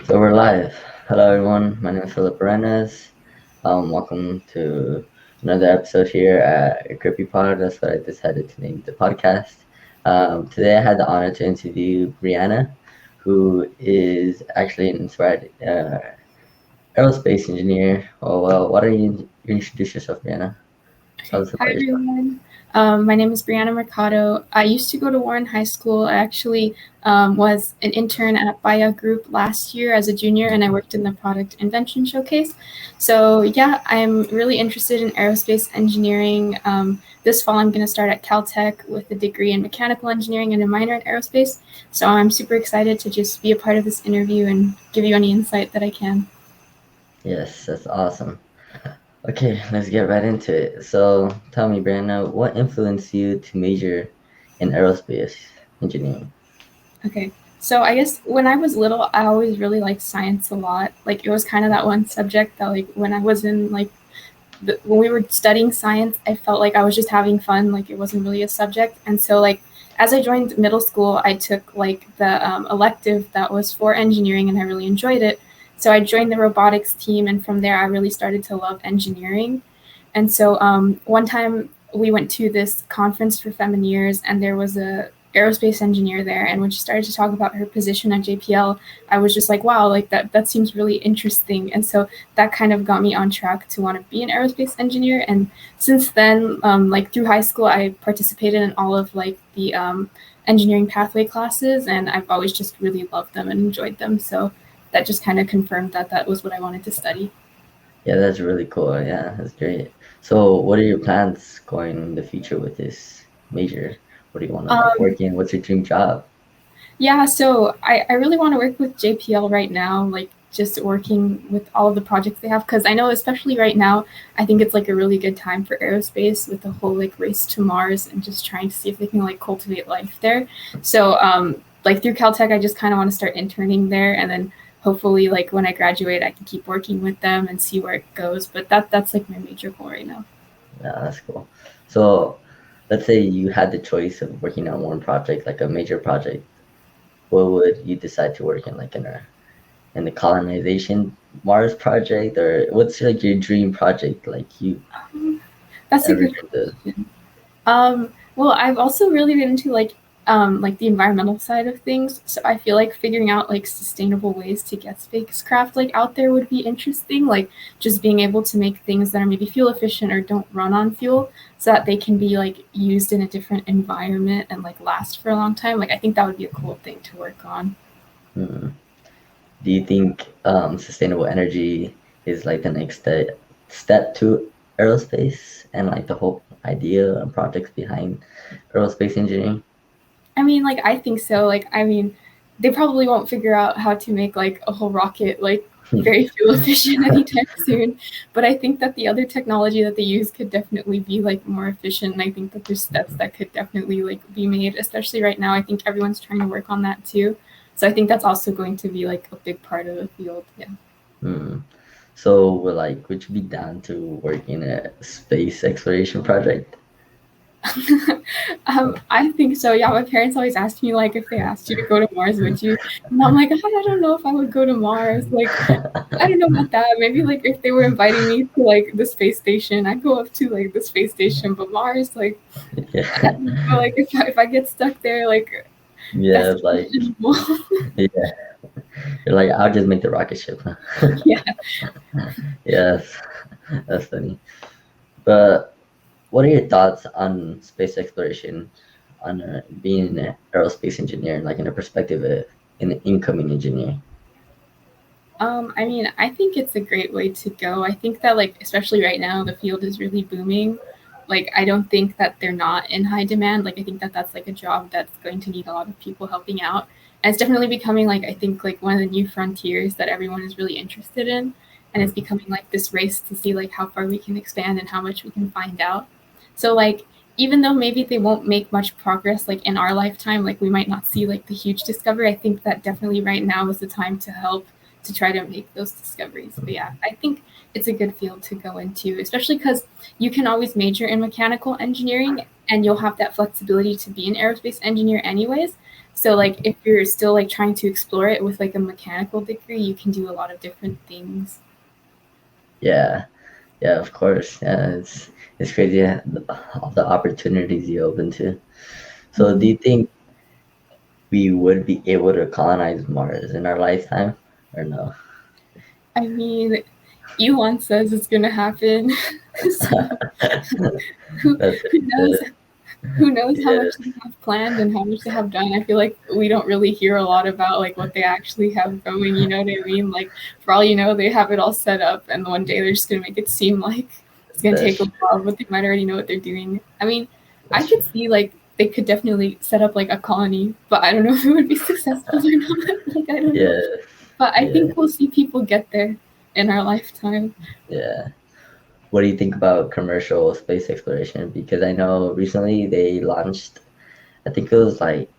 So we're live. Hello, everyone. My name is Philip Arenas. Welcome to another episode here at Grippy Pod. That's what I decided to name the podcast. Today, I had the honor to interview Briana, who is actually an inspired aerospace engineer. Oh well, why don't you introduce yourself, Briana? Tell us Hi about yourself. everyone. My name is Briana Mercado. I used to go to Warren High School. I actually was an intern at Baya Group last year as a junior, and I worked in the product invention showcase. So yeah, I'm really interested in aerospace engineering. This fall, I'm going to start at Caltech with a degree in mechanical engineering and a minor in aerospace. So I'm super excited to just be a part of this interview and give you any insight that I can. Yes, that's awesome. Okay, let's get right into it. So, tell me, Brianna, what influenced you to major in aerospace engineering? Okay. So I guess when I was little, I always really liked science a lot. Like it was kind of that one subject that like when I was in like when we were studying science, I felt like I was just having fun. Like it wasn't really a subject. And so like as I joined middle school, I took like the elective that was for engineering, and I really enjoyed it. So I joined the robotics team, and from there I really started to love engineering. And so one time we went to this conference for Femineers, and there was a aerospace engineer there. And when she started to talk about her position at JPL, I was just like, wow, like that seems really interesting. And so that kind of got me on track to want to be an aerospace engineer. And since then, like through high school, I participated in all of like the engineering pathway classes, and I've always just really loved them and enjoyed them. So that just kind of confirmed that that was what I wanted to study. Yeah, that's really cool. Yeah, that's great. So, what are your plans going in the future with this major? What do you want to like Um, work in? What's your dream job? Yeah, so I really want to work with JPL right now, like just working with all of the projects they have. Because I know, especially right now, I think it's like a really good time for aerospace with the whole like race to Mars and just trying to see if they can like cultivate life there. So, like through Caltech, I just kind of want to start interning there, and then hopefully, like when I graduate, I can keep working with them and see where it goes. But that's like my major goal right now. Yeah, that's cool. So, let's say you had the choice of working on one project, like a major project. What would you decide to work in, like in the colonization Mars project, or what's like your dream project, like you That's a ever good dreamed of? question. Well, I've also really been into like the environmental side of things. So I feel like figuring out like sustainable ways to get spacecraft like out there would be interesting. Like just being able to make things that are maybe fuel efficient or don't run on fuel, so that they can be like used in a different environment and like last for a long time. Like I think that would be a cool thing to work on. Hmm. Do you think sustainable energy is like the next step to aerospace and like the whole idea and projects behind aerospace engineering? I mean, like I think so. Like I mean, they probably won't figure out how to make like a whole rocket like very fuel efficient anytime soon. But I think that the other technology that they use could definitely be like more efficient. And I think that there's steps that could definitely like be made, especially right now. I think everyone's trying to work on that too. So I think that's also going to be like a big part of the field. Yeah. Hmm. So, would you be down to work in a space exploration project? I think so. Yeah, my parents always ask me like if they asked you to go to Mars, would you? And I'm like, I don't know if I would go to Mars. Like, I don't know about that. Maybe like if they were inviting me to like the space station, I'd go up to like the space station. But Mars, like, I Yeah, don't know. Like if I get stuck there, like yeah, that's questionable. yeah. You're like, I'll just make the rocket ship. Huh? Yeah. Yes, that's funny. But what are your thoughts on space exploration, on being an aerospace engineer, like in a perspective of an incoming engineer? I mean, I think it's a great way to go. I think that like especially right now, the field is really booming. Like I don't think that they're not in high demand. Like I think that that's like a job that's going to need a lot of people helping out. And it's definitely becoming like I think like one of the new frontiers that everyone is really interested in. And it's becoming like this race to see like how far we can expand and how much we can find out. So like even though maybe they won't make much progress like in our lifetime, like we might not see like the huge discovery, I think that definitely right now is the time to help to try to make those discoveries. But yeah, I think it's a good field to go into, especially because you can always major in mechanical engineering and you'll have that flexibility to be an aerospace engineer anyways. So like if you're still like trying to explore it with like a mechanical degree, you can do a lot of different things. Yeah, yeah, of course. Yeah, it's crazy all the opportunities you open to. So, do Mhm. you think we would be able to colonize Mars in our lifetime, or no? I mean, Elon says it's gonna happen. So who That's what who he knows said. who knows how much they Yes, have planned and how much they have done. I feel like we don't really hear a lot about like what they actually have going, you know what I mean? Like for all you know, they have it all set up and one day they're just gonna make it seem like it's gonna take a that's while, but they might already know what they're doing. I mean, I that's could true. see like they could definitely set up like a colony, but I don't know if it would be successful or not. Like I don't know. Yes, But I yeah, think we'll see people get there in our lifetime. yeah. What do you think about commercial space exploration? Because I know recently they launched, I think it was like,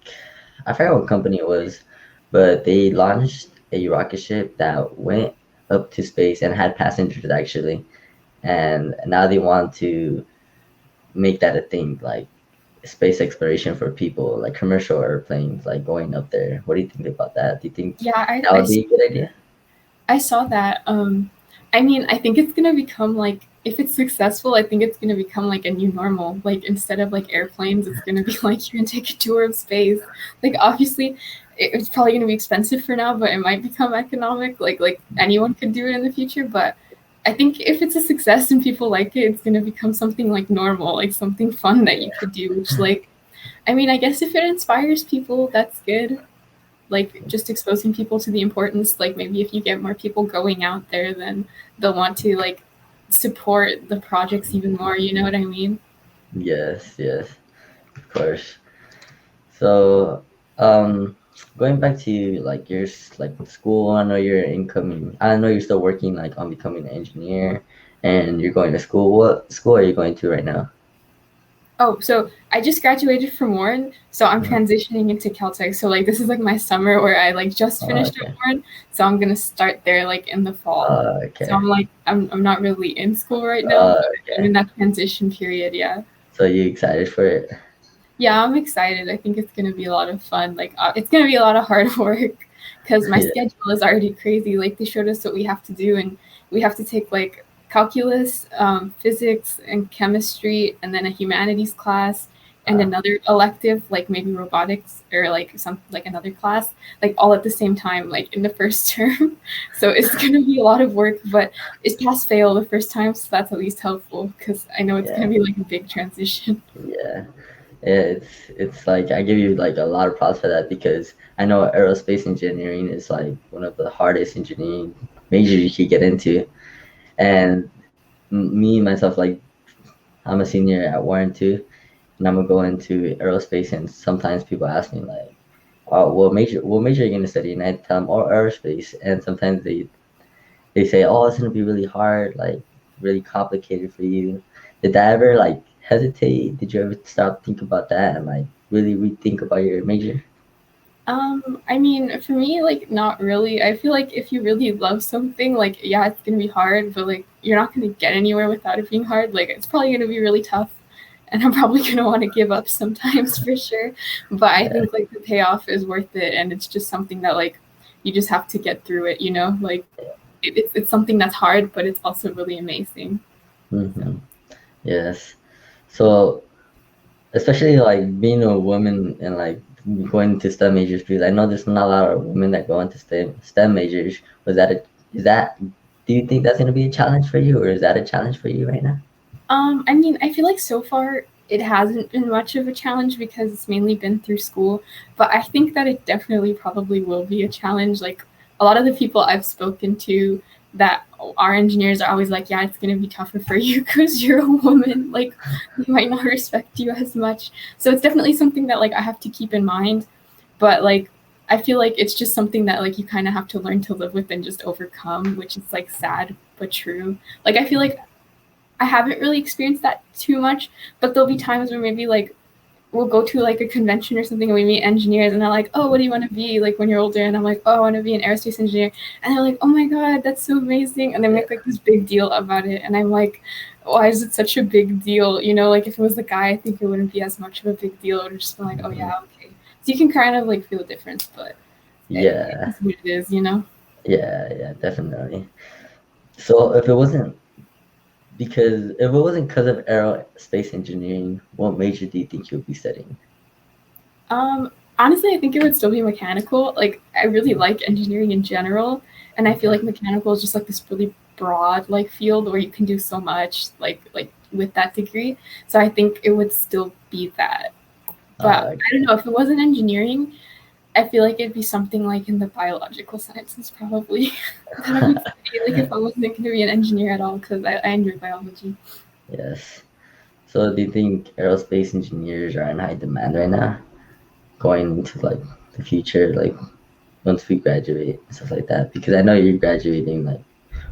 I forgot what company it was, but they launched a rocket ship that went up to space and had passengers actually. And now they want to make that a thing, like space exploration for people, like commercial airplanes, like going up there. What do you think about that? Do you think Yeah, that would be a good idea? I saw that. I mean, I think it's gonna become like if it's successful, I think it's gonna become like a new normal. Like instead of like airplanes, it's gonna be like you're gonna take a tour of space. Like obviously, it's probably gonna be expensive for now, but it might become economic. Like anyone could do it in the future. But I think if it's a success and people like it, it's gonna become something like normal, like something fun that you could do. Which like, I mean, I guess if it inspires people, that's good, like just exposing people to the importance, like maybe if you get more people going out there, then they'll want to like support the projects even more, you know what I mean? Yes, yes, of course. So, um, going back to like your like school, I know you're incoming. I know you're still working like on becoming an engineer, and you're going to school. What school are you going to right now? Oh, so I just graduated from Warren, so I'm Mhm. transitioning into Caltech. So like this is like my summer where I like just Oh, finished at okay. Warren, so I'm gonna start there like in the fall. So Okay. I'm not really in school right now, but I'm Okay. in that transition period, yeah. So you excited for it? Yeah, I'm excited. I think it's gonna be a lot of fun. Like, it's gonna be a lot of hard work because my Yeah. schedule is already crazy. Like, they showed us what we have to do, and we have to take like calculus, physics, and chemistry, and then a humanities class, and Uh, another elective, like maybe robotics or like some like another class, like all at the same time, like in the first term. So it's gonna be a lot of work, but it's pass fail the first time, so that's at least helpful because I know it's yeah. gonna be like a big transition. Yeah. It's like I give you like a lot of props for that because I know aerospace engineering is like one of the hardest engineering majors you could get into. And me myself, like I'm a senior at Warren too, and I'm gonna go into aerospace. And sometimes people ask me like, "Oh, what major are you gonna study?" And I tell them, "Oh, aerospace." And sometimes they say, "Oh, it's gonna be really hard, like really complicated for you." Did that ever like hesitate? Did you ever stop think about that and like really rethink about your major? I mean, for me, like, not really. I feel like if you really love something, like, yeah, it's gonna be hard, but like, you're not gonna get anywhere without it being hard. Like, it's probably gonna be really tough, and I'm probably gonna want to give up sometimes for sure. But I Yeah. think like the payoff is worth it, and it's just something that like you just have to get through it. You know, like it's something that's hard, but it's also really amazing. So. Hmm. Yes. So especially like being a woman and like going to STEM majors because I know there's not a lot of women that go into STEM majors. Is that do you think that's gonna be a challenge for you or is that a challenge for you right now? I mean, I feel like so far it hasn't been much of a challenge because it's mainly been through school, but I think that it definitely probably will be a challenge. Like a lot of the people I've spoken to that are engineers are always like, yeah, it's going to be tougher for you because you're a woman. Like, they might not respect you as much. So it's definitely something that like I have to keep in mind. But like, I feel like it's just something that like you kind of have to learn to live with and just overcome, which is like sad but true. Like I feel like I haven't really experienced that too much, but there'll be times where maybe like we'll go to like a convention or something and we meet engineers and they're like, "Oh, what do you want to be like when you're older?" And I'm like, "Oh, I want to be an aerospace engineer." And they're like, "Oh my god, that's so amazing!" And they Yeah. make like this big deal about it, and I'm like, "Why is it such a big deal?" You know, like if it was a guy, I think it wouldn't be as much of a big deal. It would just be like, "Oh Hmm. yeah, okay." So you can kind of like feel the difference, but Yeah, it's what it is, you know? yeah, definitely. So if it wasn't because of aerospace engineering, what major do you think you'll be studying? Honestly, I think it would still be mechanical. Like, I really like engineering in general, and I feel Okay. like mechanical is just like this really broad like field where you can do so much like with that degree. So I think it would still be that. But I don't know if it wasn't engineering, I feel like it'd be something like in the biological sciences probably that I would study. Like if I wasn't going to be an engineer at all, because I enjoy biology. Yes. So do you think aerospace engineers are in high demand right now, going into like the future, like once we graduate and stuff like that? Because I know you're graduating like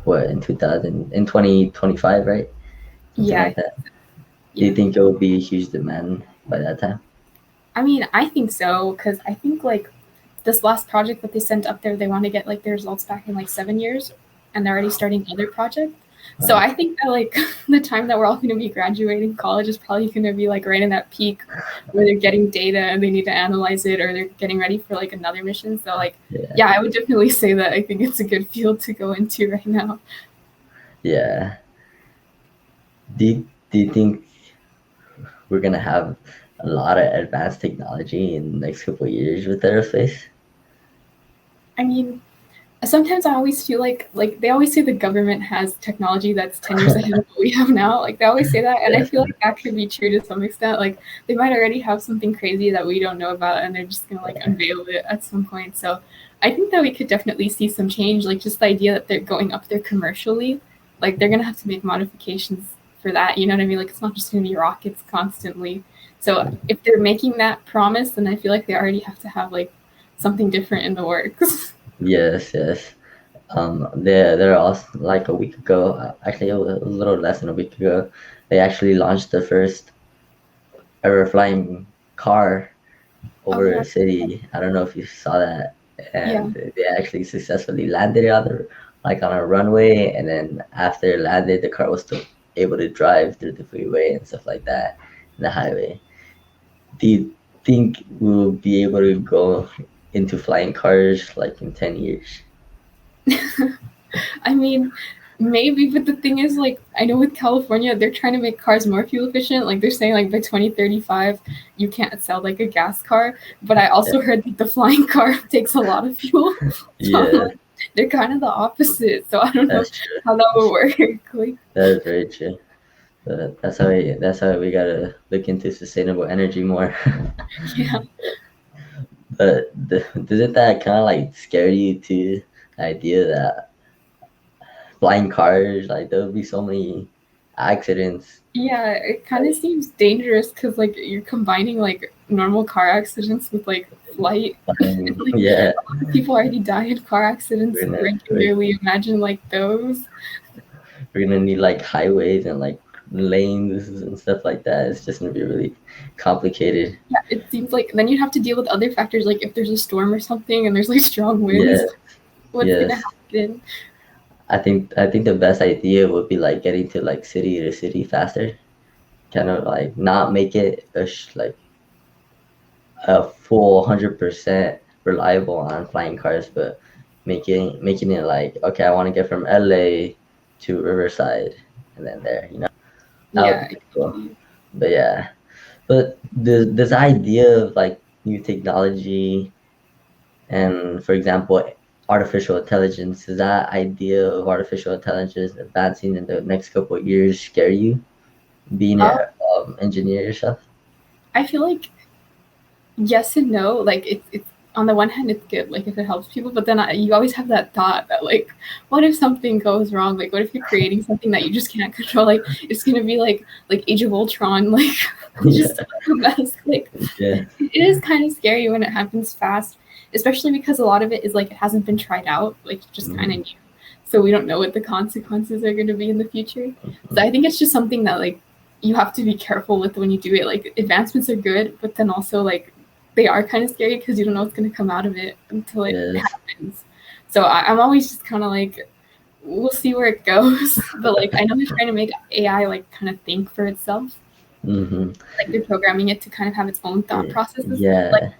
what in 2025, right? Something Yeah, like that. Do you yeah. think it will be a huge demand by that time? I mean, I think so because I think like this last project that they sent up there, they want to get like their results back in like 7 years, and they're already starting other projects. So I Okay. think that like the time that we're all going to be graduating college is probably going to be like right in that peak where they're getting data and they need to analyze it, or they're getting ready for like another mission. So like, Yeah. yeah, I would definitely say that I think it's a good field to go into right now. Yeah. Do you think we're gonna have a lot of advanced technology in the next couple of years with aerospace? I mean, sometimes I always feel like they always say the government has technology that's 10 years ahead of what we have now. Like they always say that, and I Yes. feel like that could be true to some extent. Like they might already have something crazy that we don't know about, and they're just gonna like unveil it at some point. So I think that we could definitely see some change. Like just the idea that they're going up there commercially, like they're gonna have to make modifications for that. You know what I mean? Like it's not just gonna be rockets constantly. So if they're making that promise, then I feel like they already have to have like something different in the works. Yes. They're also like a week ago, actually a little less than a week ago, they actually launched the first ever flying car Oh over yeah, a city. I don't know if you saw that, yeah. and they actually successfully landed it on on a runway, and then after it landed, the car was still able to drive through the freeway and stuff like that, the highway. Do you think we'll be able to go into flying cars like in 10 years? I mean, maybe, but the thing is, like, I know with California, they're trying to make cars more fuel efficient. Like, they're saying, like, by 2035, you can't sell, like, a gas car. But I Yeah, also heard that the flying car takes a lot of fuel. So, I'm yeah, like, they're kind of the opposite. So, I don't know that's true. how that would work. Like, That is very true. But that's how we gotta look into sustainable energy more. yeah. But doesn't that kind of like scare you to the idea that flying cars, like there'll be so many accidents? Yeah, it kind of Like, seems dangerous because, like, you're combining, like, normal car accidents with, like, flight. And, flying, like, yeah, a lot of people already die in car accidents we're gonna we're, regularly. Imagine, like, those. we're gonna need like highways and like lanes and stuff like that. It's just gonna be really complicated. Yeah, it seems like then you'd have to deal with other factors, like if there's a storm or something and there's like strong winds, Yeah, what's gonna yes. happen? I think the best idea would be like getting to like city to city faster. Kind of like not make it like a full 100% reliable on flying cars, but making it like, okay, I want to get from LA to Riverside and then there. That would Yeah, be cool. But yeah, but this idea of like new technology and, for example, artificial intelligence, does that idea of artificial intelligence advancing in the next couple of years scare you, being um, an engineer yourself? I feel like yes and no. Like it's on the one hand it's good, like if it helps people, but then you always have that thought that like, what if something goes wrong? Like, what if you're creating something that you just can't control? Like, it's gonna be like Age of Ultron, like just Yeah, a mess. Like, yeah. it is kind of scary when it happens fast, especially because a lot of it is like it hasn't been tried out, like just kind of Mhm. new. So we don't know what the consequences are going to be in the future. So I think it's just something that like you have to be careful with when you do it. Like advancements are good, but then also like they are kind of scary because you don't know what's going to come out of it until it Yes. happens. So I'm always just kind of like, we'll see where it goes. But like I know they're trying to make AI like kind of think for itself. Hmm. Like they're programming it to kind of have its own thought processes. Like Yeah.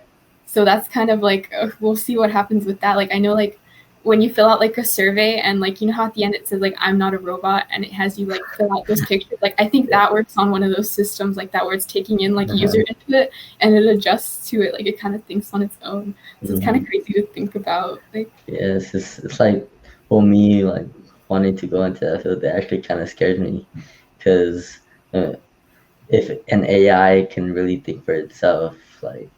So that's kind of like we'll see what happens with that. Like I know like when you fill out like a survey and like you know how at the end it says like I'm not a robot and it has you like fill out those pictures. Like I think that works on one of those systems like that where it's taking in like user input and it adjusts to it. Like it kind of thinks on its own. So it's kind of crazy to think about. Like Yes, it's like for me, like wanting to go into that field, it actually kind of scares me because if an AI can really think for itself, like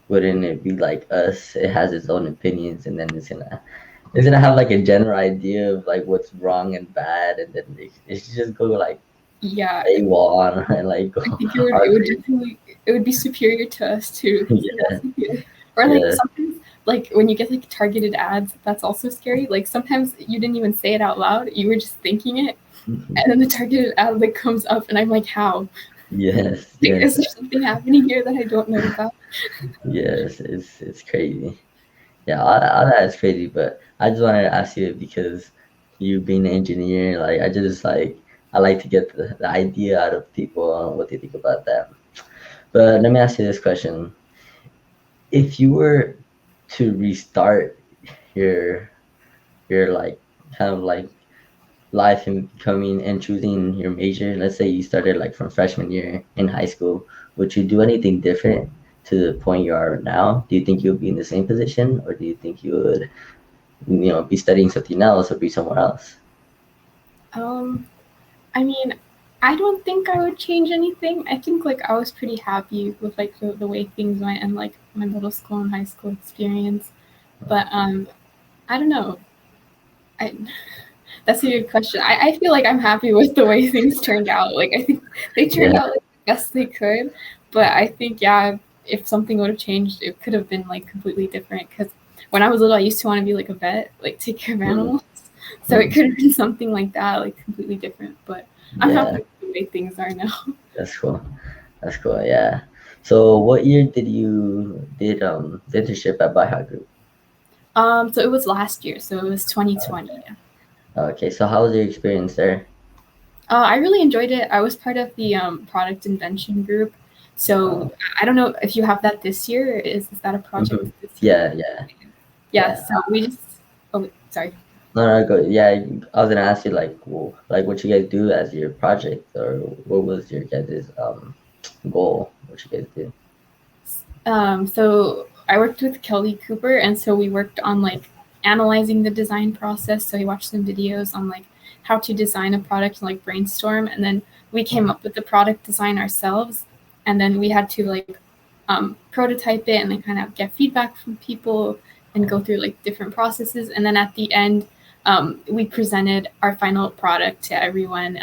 wouldn't it be like us? It has its own opinions, and then it's gonna have like a general idea of like what's wrong and bad, and then it should just go like yeah, AWOL and like go I think all it would crazy. definitely it would be superior to us too. So Yeah, that's scary. Or like yeah. sometimes like when you get like targeted ads, that's also scary. Like sometimes you didn't even say it out loud, you were just thinking it, Mhm. and then the targeted ad like comes up, and I'm like, how? Yes, Like, yes, is there something happening here that I don't know about? yes. It's crazy. Yeah, all that is crazy. But I just wanted to ask you because you being an engineer, like I like to get the idea out of people on what they think about that. But let me ask you this question: if you were to restart your like kind of like life and becoming and choosing your major, let's say you started like from freshman year in high school, would you do anything different to the point you are now? Do you think you'll be in the same position, or do you think you would, be studying something else or be somewhere else? Um, I mean, I don't think I would change anything. I think like I was pretty happy with like the way things went and like my middle school and high school experience. But I don't know. I That's a good question. I feel like I'm happy with the way things turned out. Like I think they turned Yeah. out like the best they could, but I think yeah, if something would have changed, it could have been like completely different. Because when I was little, I used to want to be like a vet, like take care of Mhm. animals. So it could have been something like that, like completely different. But I'm happy Yeah, with the way things are now. that's cool. That's cool. Yeah. So, what year did you did the internship at Baja Group? So it was last year, so it was 2020. Okay. So, how was your experience there? I really enjoyed it. I was part of the product invention group. Uh, So I don't know if you have that this year. Is that a project mhm. this year? Yeah, yeah, Yeah. yeah. So we just. Oh, sorry. No, no, go. Yeah, I was gonna ask you like, like what you guys do as your project, or what was your guys' goal? What you guys do? So I worked with Kelly Cooper, and so we worked on like analyzing the design process. So we watched some videos on like how to design a product and like brainstorm, and then we came up with the product design ourselves, and then we had to like prototype it and then kind of get feedback from people and go through like different processes, and then at the end. We presented our final product to everyone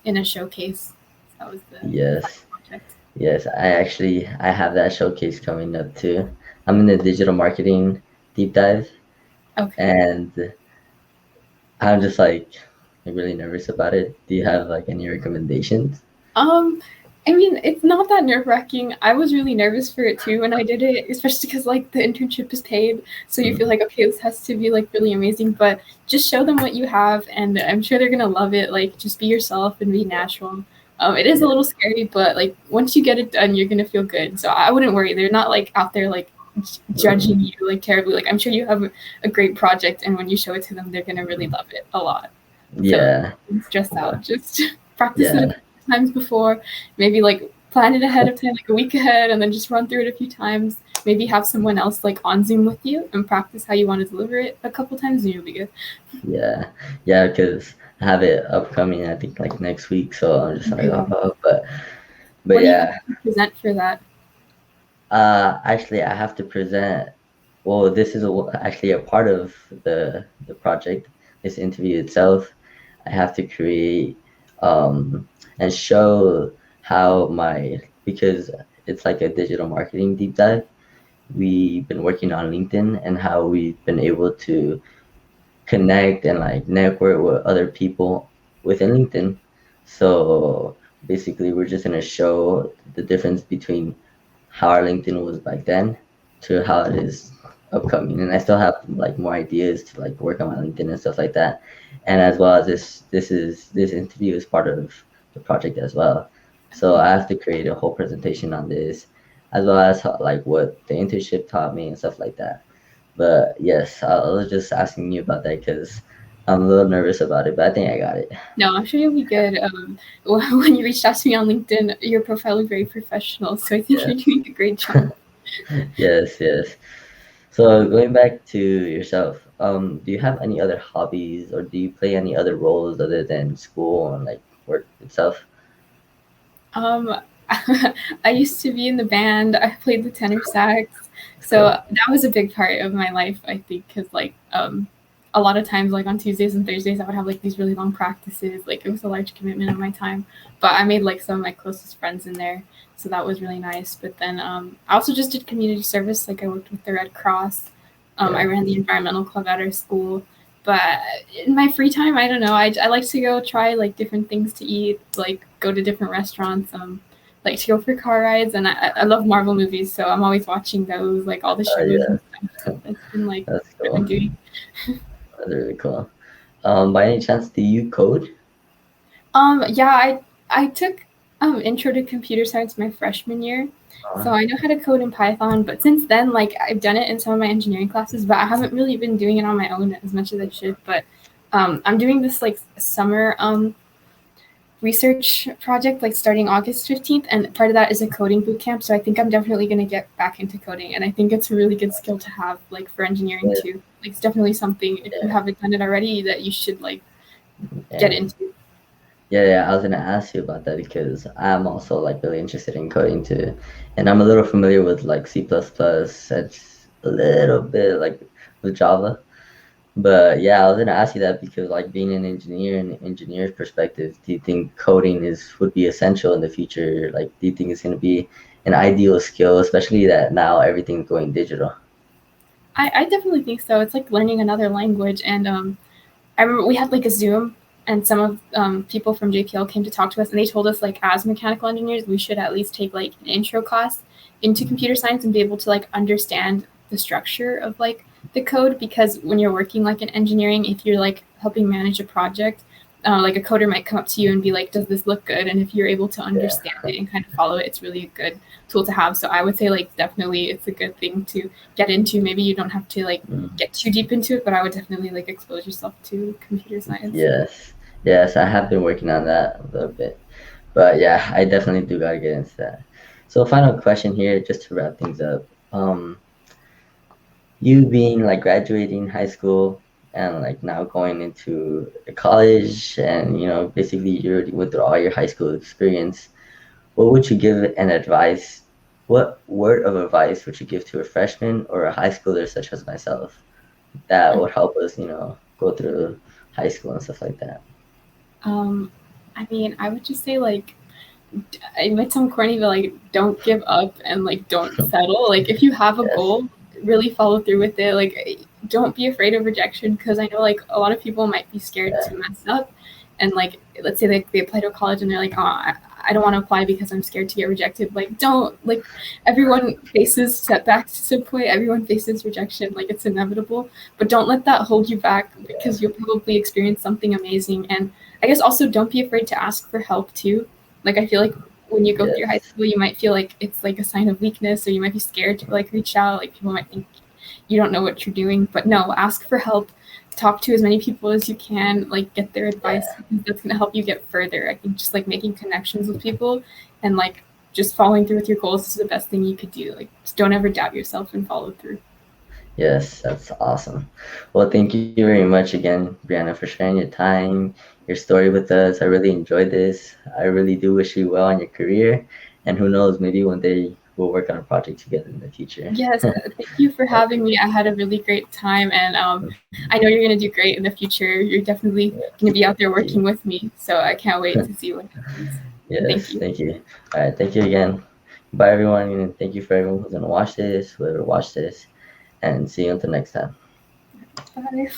in a showcase. That was the final Yes, project. yes. I have that showcase coming up too. I'm in the digital marketing deep dive, Okay. and I'm just like really nervous about it. Do you have like any recommendations? Um, I mean, it's not that nerve wracking. I was really nervous for it too when I did it, especially because like the internship is paid, so you feel Mm, like okay, this has to be like really amazing. But just show them what you have, and I'm sure they're gonna love it. Like, just be yourself and be natural. It is a yeah. little scary, but like once you get it done, you're gonna feel good. So I wouldn't worry. They're not like out there like judging Mm, you like terribly. Like I'm sure you have a great project, and when you show it to them, they're gonna really love it a lot. So yeah. don't stress out. Just practice it a Yeah. few times before. Maybe like plan it ahead of time, like a week ahead, and then just run through it a few times. Maybe have someone else like on Zoom with you and practice how you want to deliver it a couple times, and you'll be good. Yeah, yeah, because I have it upcoming. I think like next week, so I'm just like, Okay. but What do you have yeah. to present for that? Actually, I have to present. Well, this is actually a part of the project. This interview itself, I have to create and show how my because it's like a digital marketing deep dive. We've been working on LinkedIn and how we've been able to connect and like network with other people within LinkedIn. So basically, we're just gonna show the difference between how our LinkedIn was back then to how it is upcoming. And I still have like more ideas to like work on my LinkedIn and stuff like that. And as well as this interview is part of the project as well. So I have to create a whole presentation on this. as well as like what the internship taught me and stuff like that. But yes, I was just asking you about that because I'm a little nervous about it, but I think I got it. No, I'm sure you'll be good. When you reached out to me on LinkedIn, your profile looked very professional, so I think you're Yes, doing a great job. yes, yes. So going back to yourself, do you have any other hobbies or do you play any other roles other than school and like work itself? Um, I used to be in the band. I played the tenor sax, That's so cool. that was a big part of my life. I think because like a lot of times like on Tuesdays and Thursdays I would have like these really long practices. Like it was a large commitment of my time, but I made like some of my closest friends in there, so that was really nice. But then I also just did community service. Like I worked with the Red Cross. I Yeah. ran the environmental club at our school. But in my free time, I don't know. I like to go try like different things to eat, like go to different restaurants. Like to go for car rides, and I love Marvel movies, so I'm always watching those, like all the shows Yeah. and stuff. So that's been like That's what I've been cool. doing. That's really cool. By any chance, do you code? Yeah, I took intro to computer science my freshman year, Uh, so I know how to code in Python. But since then, like I've done it in some of my engineering classes, but I haven't really been doing it on my own as much as I should. But I'm doing this like summer research project like starting August 15th, and part of that is a coding boot camp. So I think I'm definitely going to get back into coding, and I think it's a really good skill to have like for engineering yeah, too. Like it's definitely something if you yeah, haven't done it already that you should like get yeah. into. Yeah, yeah, I was gonna ask you about that because I'm also like really interested in coding too, and I'm a little familiar with like C++, and a little bit like with Java. But yeah, I was gonna ask you that because like being an engineer and engineer's perspective, do you think coding is would be essential in the future? Like, do you think it's gonna be an ideal skill, especially that now everything's going digital? I definitely think so. It's like learning another language, and I remember we had like a Zoom, and some of people from JPL came to talk to us, and they told us like as mechanical engineers, we should at least take like an intro class into computer science and be able to like understand the structure of like the code. Because when you're working like in engineering, if you're like helping manage a project, like a coder might come up to you and be like, "Does this look good?" And if you're able to Yeah. understand it and kind of follow it, it's really a good tool to have. So I would say like definitely it's a good thing to get into. Maybe you don't have to like Mm. get too deep into it, but I would definitely like expose yourself to computer science. Yes. Yes, I have been working on that a little bit. But yeah, I definitely do gotta get into that. So final question here, just to wrap things up. You being like graduating high school and like now going into college and basically you already went through all your high school experience, what would you give an advice? What word of advice would you give to a freshman or a high schooler such as myself that would help us, go through high school and stuff like that? Um, I mean, I would just say like it might sound corny, but like don't give up and like don't settle. Like if you have a Yes. goal, really follow through with it. Like don't be afraid of rejection because I know like a lot of people might be scared Yeah. to mess up, and like let's say they apply to a college and they're like, oh, I don't want to apply because I'm scared to get rejected. Like don't like everyone faces setbacks to some point. Everyone faces rejection. Like it's inevitable, but don't let that hold you back because you'll probably experience something amazing. And I guess also don't be afraid to ask for help too. Like I feel like when you go through high Yes. school, you might feel like it's like a sign of weakness, or you might be scared to like reach out. Like people might think you don't know what you're doing, but no, ask for help. Talk to as many people as you can. Like get their advice Yeah. because that's gonna help you get further. I think just like making connections with people and like just following through with your goals is the best thing you could do. Like just don't ever doubt yourself and follow through. Yes, that's awesome. Well, thank you very much again, Brianna, for sharing your time, your story with us. I really enjoyed this. I really do wish you well in your career. And who knows, maybe one day we'll work on a project together in the future. Yes, thank you for having me. I had a really great time, and I know you're going to do great in the future. You're definitely going to be out there Thank working you. with me, so I can't wait to see what happens. Thank Yes, you. thank you. All right, thank you again. Bye, everyone. And thank you for everyone who's going to watch this, whoever watched this, and see you until next time. Bye.